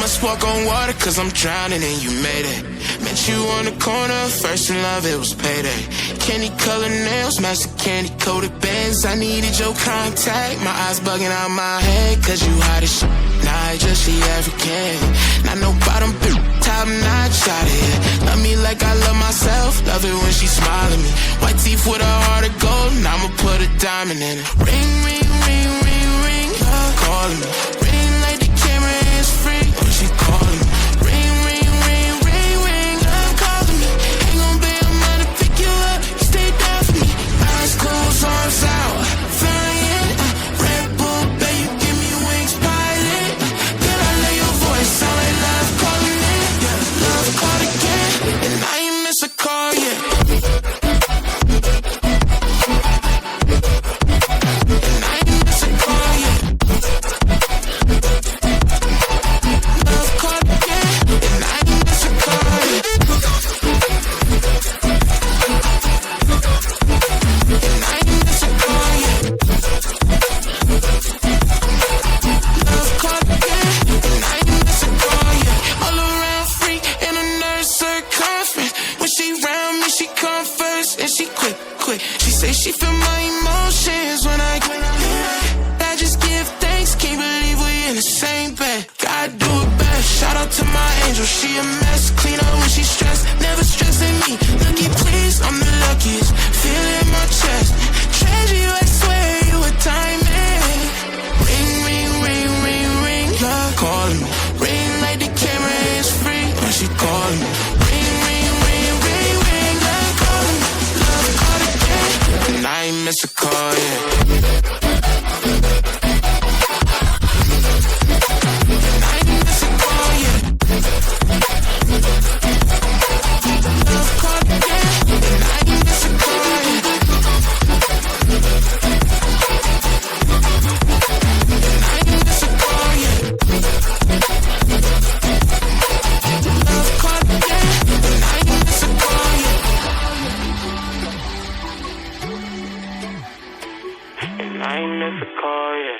must walk on water, cause I'm drowning and you made it. Met you on the corner, first in love, it was payday. Candy colored nails, match the candy coated bands. I needed your contact, my eyes bugging out my head, cause you hot as shit. Nah, I just she African. Not no bottom bitch, top notch out of here. Love me like I love myself, love it when she smile at me. White teeth with a heart of gold, and I'ma put a diamond in it. Ring, ring, ring, ring, ring, love calling me. Ring like the camera is free, when she calling me. Ring, ring, ring, ring, ring, love calling me. Ain't gon' be a man to pick you up, you stay down for me. Eyes closed, arms out, flying. Red Bull, babe, you give me wings, pilot. Girl, I love your voice, sound like love calling me. Love called again, and I ain't miss a call yet. She say she feel my emotions when I just give thanks, can't believe we in the same bed. Gotta do it best, shout out to my angel, she a mess. Clean up when she stressed, never stressing me. Lucky please, I'm the luckiest, feel it in my chest. Treasure you, I swear you a diamond. Ring, ring, ring, ring, ring, love calling me. Ring like the camera is free, when she calling me. Ring, ring, ring, ring, ring, love calling me. Love called again, and I ain't miss a call yet. I ain't miss a call yet.